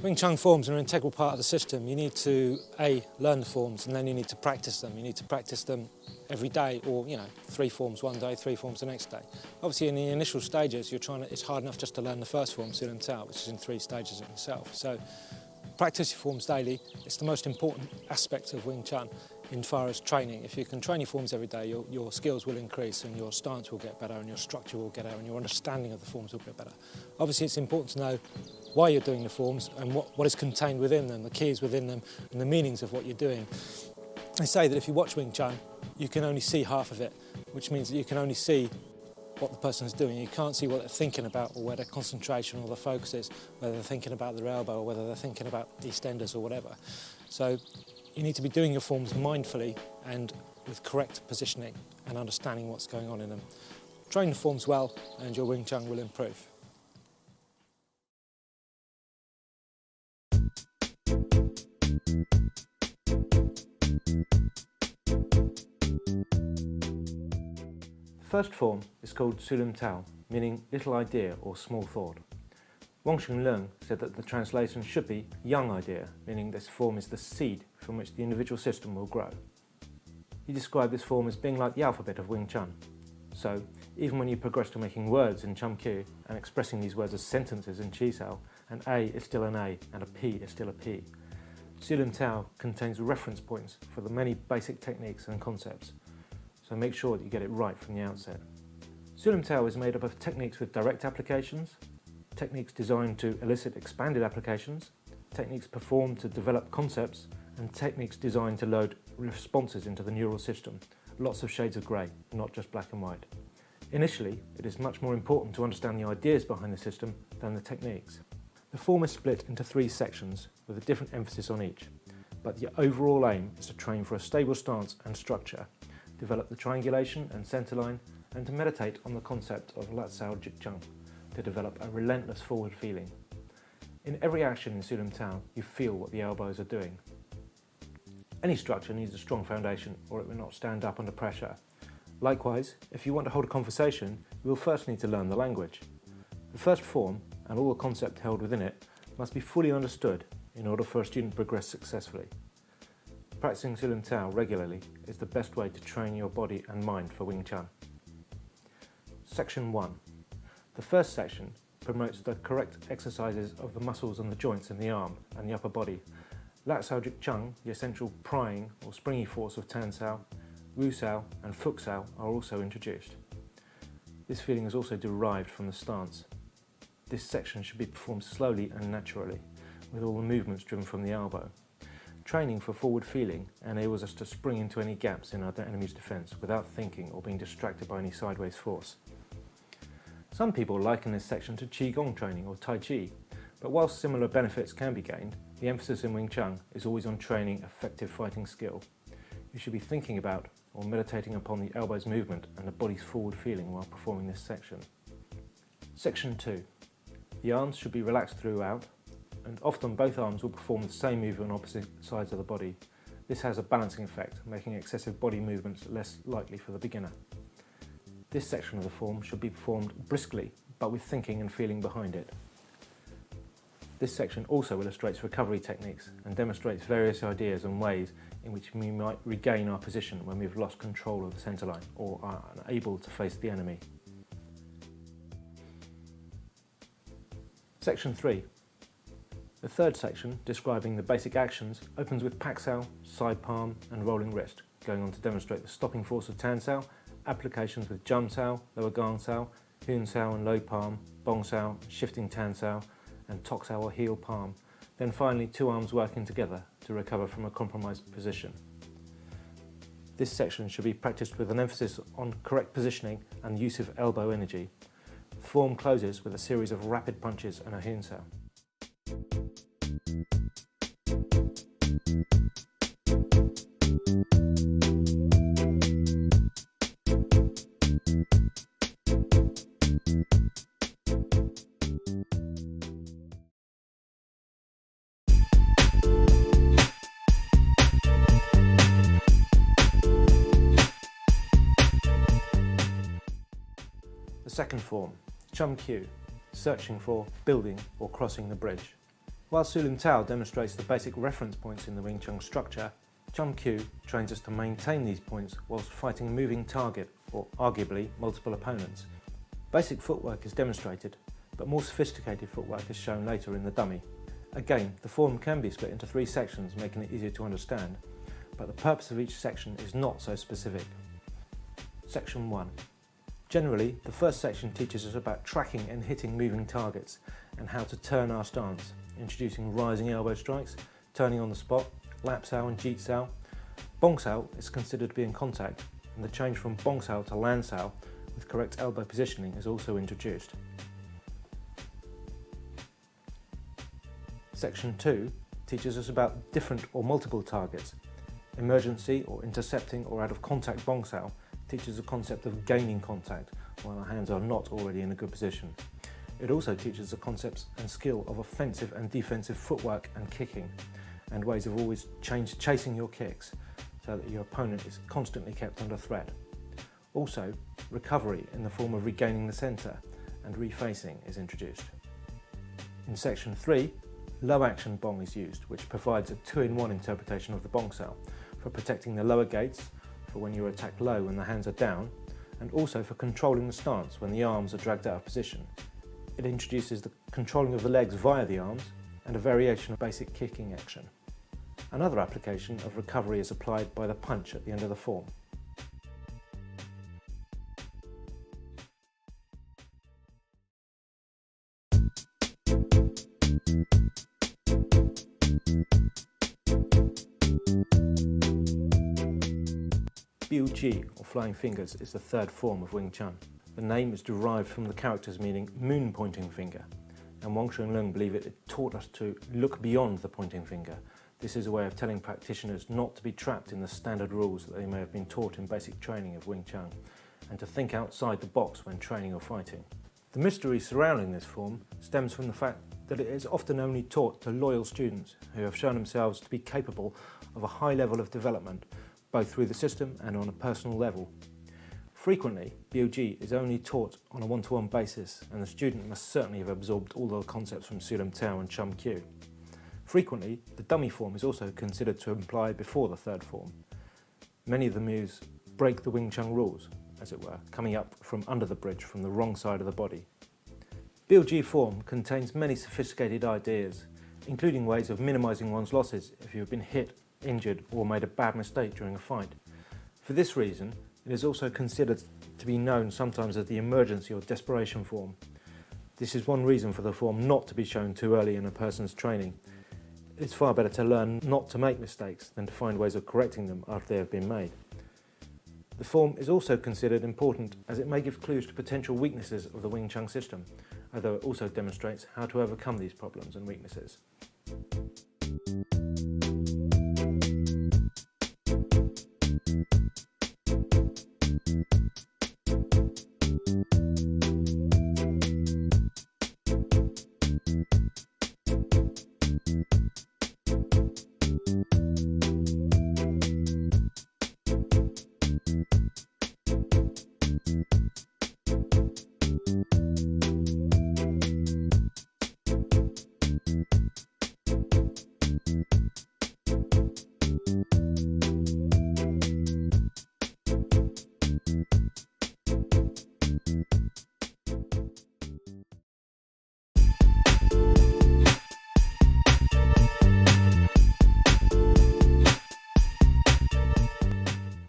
Wing Chun forms are an integral part of the system. You need to, A, learn the forms, and then you need to practice them. You need to practice them every day, or, 3 forms one day, 3 forms the next day. Obviously, in the initial stages, it's hard enough just to learn the first form, Tsun and Tao, which is in 3 stages in itself. So, practice your forms daily. It's the most important aspect of Wing Chun in far as training. If you can train your forms every day, your skills will increase and your stance will get better and your structure will get better and your understanding of the forms will get better. Obviously, it's important to know why you're doing the forms and what is contained within them, the keys within them and the meanings of what you're doing. They say that if you watch Wing Chun, you can only see half of it, which means that you can only see what the person is doing. You can't see what they're thinking about or where their concentration or their focus is, whether they're thinking about their elbow or whether they're thinking about EastEnders or whatever. So you need to be doing your forms mindfully and with correct positioning and understanding what's going on in them. Train the forms well and your Wing Chun will improve. The first form is called Tsun Tao, meaning little idea or small thought. Wong Leung said that the translation should be young idea, meaning this form is the seed from which the individual system will grow. He described this form as being like the alphabet of Wing Chun. So, even when you progress to making words in Chum Kyu and expressing these words as sentences in Chi Sao, an A is still an A and a P is still a P. Tsun Tao contains reference points for the many basic techniques and concepts, so make sure that you get it right from the outset. Tsun Tao is made up of techniques with direct applications, techniques designed to elicit expanded applications, techniques performed to develop concepts, and techniques designed to load responses into the neural system. Lots of shades of grey, not just black and white. Initially, it is much more important to understand the ideas behind the system than the techniques. The form is split into 3 sections with a different emphasis on each, but the overall aim is to train for a stable stance and structure, develop the triangulation and centre line, and to meditate on the concept of Lat Sao Jik Chung, to develop a relentless forward feeling. In every action in Tsun Tao, you feel what the elbows are doing. Any structure needs a strong foundation or it will not stand up under pressure. Likewise, if you want to hold a conversation, you will first need to learn the language. The first form, and all the concept held within it, must be fully understood in order for a student to progress successfully. Practicing Tsun Tao regularly is the best way to train your body and mind for Wing Chun. Section 1. The first section promotes the correct exercises of the muscles and the joints in the arm and the upper body. Lat Sao Jik Chung, the essential prying or springy force of Tan Sao, Wu Sao and Fuk Sao are also introduced. This feeling is also derived from the stance. This section should be performed slowly and naturally, with all the movements driven from the elbow. Training for forward feeling enables us to spring into any gaps in our enemy's defence without thinking or being distracted by any sideways force. Some people liken this section to Qigong training or Tai Chi, but whilst similar benefits can be gained, the emphasis in Wing Chun is always on training effective fighting skill. You should be thinking about or meditating upon the elbow's movement and the body's forward feeling while performing this section. Section 2. The arms should be relaxed throughout, and often both arms will perform the same movement on opposite sides of the body. This has a balancing effect, making excessive body movements less likely for the beginner. This section of the form should be performed briskly, but with thinking and feeling behind it. This section also illustrates recovery techniques and demonstrates various ideas and ways in which we might regain our position when we've lost control of the centre line or are unable to face the enemy. Section 3. The third section, describing the basic actions, opens with Pak Sao, side palm and rolling wrist, going on to demonstrate the stopping force of Tan Sao, applications with Jum Sao, lower Gang Sao, Hun Sao and low palm, Bong Sao, shifting Tan Sao, and Tok Sao or heel palm, then finally 2 arms working together to recover from a compromised position. This section should be practiced with an emphasis on correct positioning and use of elbow energy. The form closes with a series of rapid punches and a Hun Sao. The second form, Chum Kyu, searching for, building or crossing the bridge. While Sulim Tao demonstrates the basic reference points in the Wing Chun structure, Chum Kyu trains us to maintain these points whilst fighting a moving target, or arguably multiple opponents. Basic footwork is demonstrated, but more sophisticated footwork is shown later in the dummy. Again, the form can be split into 3 sections, making it easier to understand, but the purpose of each section is not so specific. Section 1. Generally, the first section teaches us about tracking and hitting moving targets and how to turn our stance, introducing rising elbow strikes, turning on the spot, lap sao and jeet sao. Bong sao is considered to be in contact, and the change from bong sao to lan sao with correct elbow positioning is also introduced. Section 2 teaches us about different or multiple targets. Emergency or intercepting or out of contact bong sao teaches the concept of gaining contact while our hands are not already in a good position. It also teaches the concepts and skill of offensive and defensive footwork and kicking, and ways of always chasing your kicks so that your opponent is constantly kept under threat. Also, recovery in the form of regaining the centre and refacing is introduced. In section 3, low action bong is used, which provides a 2-in-1 interpretation of the bong sao for protecting the lower gates, for when you're attacked low and the hands are down, and also for controlling the stance when the arms are dragged out of position. It introduces the controlling of the legs via the arms and a variation of basic kicking action. Another application of recovery is applied by the punch at the end of the form. Biu-ji, or flying fingers, is the third form of Wing Chun. The name is derived from the characters meaning moon pointing finger, and Wong and Leung believe it taught us to look beyond the pointing finger. This is a way of telling practitioners not to be trapped in the standard rules that they may have been taught in basic training of Wing Chun, and to think outside the box when training or fighting. The mystery surrounding this form stems from the fact that it is often only taught to loyal students who have shown themselves to be capable of a high level of development, both through the system and on a personal level. Frequently, Biu-ji is only taught on a one-to-one basis, and the student must certainly have absorbed all the concepts from Sulim Tao and Chum Kyu. Frequently, the dummy form is also considered to apply before the third form. Many of the moves break the Wing Chun rules, as it were, coming up from under the bridge from the wrong side of the body. Biu-ji form contains many sophisticated ideas, including ways of minimising one's losses if you have been hit, injured or made a bad mistake during a fight. For this reason, it is also considered to be known sometimes as the emergency or desperation form. This is one reason for the form not to be shown too early in a person's training. It's far better to learn not to make mistakes than to find ways of correcting them after they have been made. The form is also considered important as it may give clues to potential weaknesses of the Wing Chun system, although it also demonstrates how to overcome these problems and weaknesses.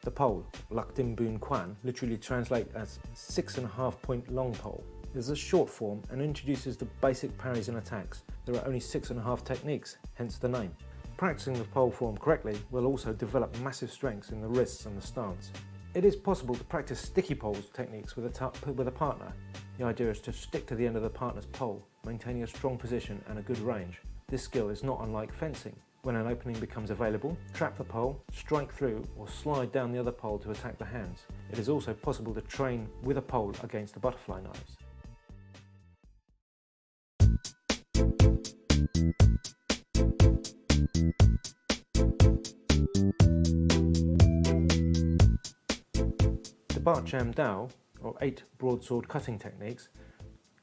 The pole, Lak Dim Boon Kwan, literally translates as 6.5 point long pole. It is a short form and introduces the basic parries and attacks. There are only 6.5 techniques, hence the name. Practicing the pole form correctly will also develop massive strengths in the wrists and the stance. It is possible to practice sticky poles techniques with a partner. The idea is to stick to the end of the partner's pole, maintaining a strong position and a good range. This skill is not unlike fencing. When an opening becomes available, trap the pole, strike through or slide down the other pole to attack the hands. It is also possible to train with a pole against the butterfly knives. The Ba Cham Dao, or 8 broadsword cutting techniques,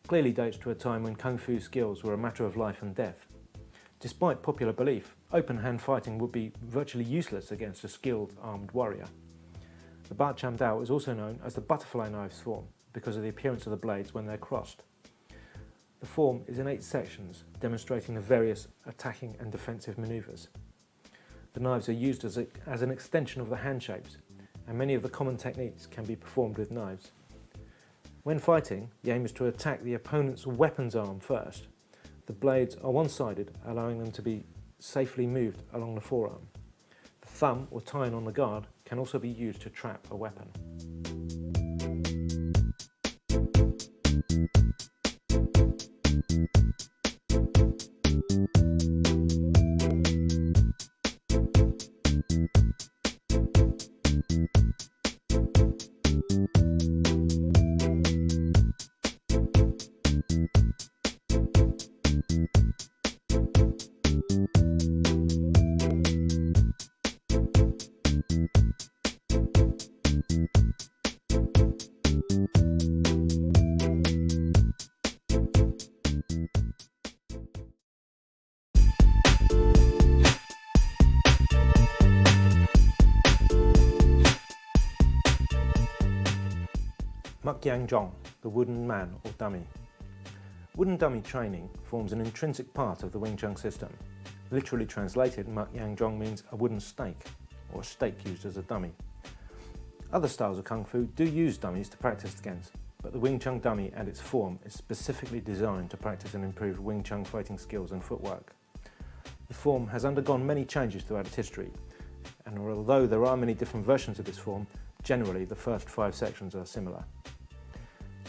clearly dates to a time when Kung Fu skills were a matter of life and death. Despite popular belief, open hand fighting would be virtually useless against a skilled armed warrior. The Ba Cham Dao is also known as the butterfly knife's form because of the appearance of the blades when they're crossed. The form is in 8 sections, demonstrating the various attacking and defensive manoeuvres. The knives are used as an extension of the hand shapes, and many of the common techniques can be performed with knives. When fighting, the aim is to attack the opponent's weapon's arm first. The blades are one-sided, allowing them to be safely moved along the forearm. The thumb or tying on the guard can also be used to trap a weapon. Zhong, the wooden man or dummy. Wooden dummy training forms an intrinsic part of the Wing Chun system. Literally translated, Zhong means a wooden stake, or a stake used as a dummy. Other styles of Kung Fu do use dummies to practice against, but the Wing Chun dummy and its form is specifically designed to practice and improve Wing Chun fighting skills and footwork. The form has undergone many changes throughout its history, and although there are many different versions of this form, generally the first 5 sections are similar.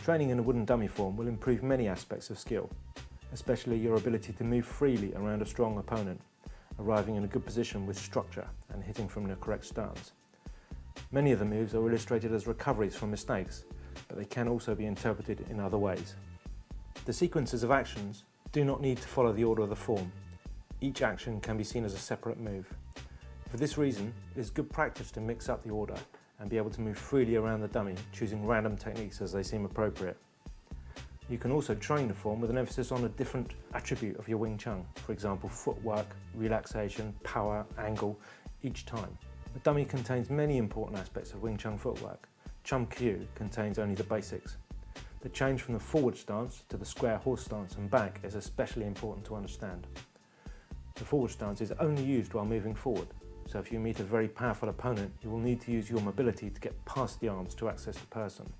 Training in a wooden dummy form will improve many aspects of skill, especially your ability to move freely around a strong opponent, arriving in a good position with structure and hitting from the correct stance. Many of the moves are illustrated as recoveries from mistakes, but they can also be interpreted in other ways. The sequences of actions do not need to follow the order of the form. Each action can be seen as a separate move. For this reason, it is good practice to mix up the order and be able to move freely around the dummy, choosing random techniques as they seem appropriate. You can also train the form with an emphasis on a different attribute of your Wing Chun, for example footwork, relaxation, power, angle, each time. The dummy contains many important aspects of Wing Chun footwork. Chum Kyu contains only the basics. The change from the forward stance to the square horse stance and back is especially important to understand. The forward stance is only used while moving forward, so if you meet a very powerful opponent, you will need to use your mobility to get past the arms to access the person.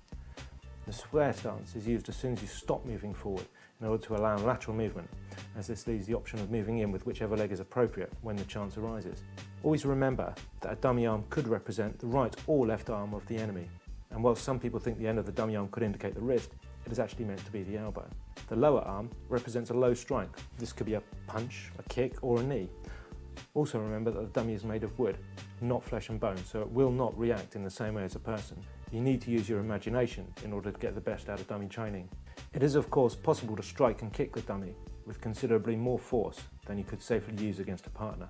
The square stance is used as soon as you stop moving forward in order to allow lateral movement, as this leaves the option of moving in with whichever leg is appropriate when the chance arises. Always remember that a dummy arm could represent the right or left arm of the enemy, and while some people think the end of the dummy arm could indicate the wrist, it is actually meant to be the elbow. The lower arm represents a low strike. This could be a punch, a kick or a knee. Also remember that the dummy is made of wood, not flesh and bone, so it will not react in the same way as a person. You need to use your imagination in order to get the best out of dummy training. It is of course possible to strike and kick the dummy with considerably more force than you could safely use against a partner.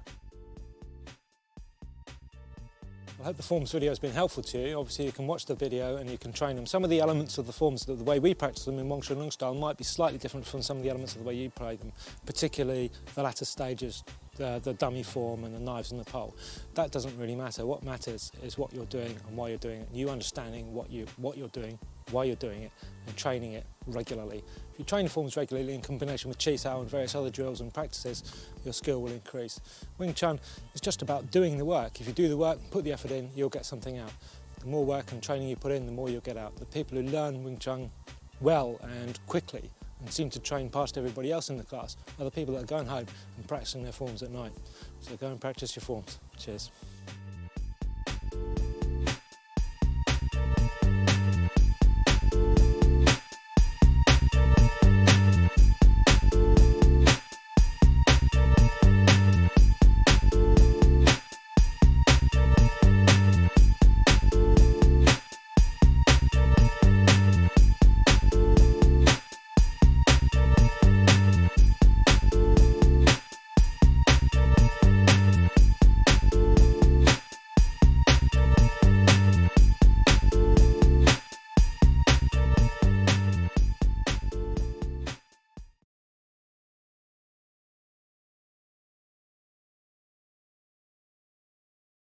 I hope the forms video has been helpful to you. Obviously you can watch the video and you can train them. Some of the elements of the forms, the way we practice them in Wong Shun Leung style might be slightly different from some of the elements of the way you play them, particularly the latter stages, the dummy form and the knives and the pole. That doesn't really matter. What matters is what you're doing and why you're doing it, and you understanding what you're doing, why you're doing it, and training it regularly. If you train the forms regularly in combination with Chi Sao and various other drills and practices, your skill will increase. Wing Chun is just about doing the work. If you do the work, put the effort in, you'll get something out. The more work and training you put in, the more you'll get out. The people who learn Wing Chun well and quickly and seem to train past everybody else in the class are the people that are going home and practicing their forms at night. So go and practice your forms. Cheers.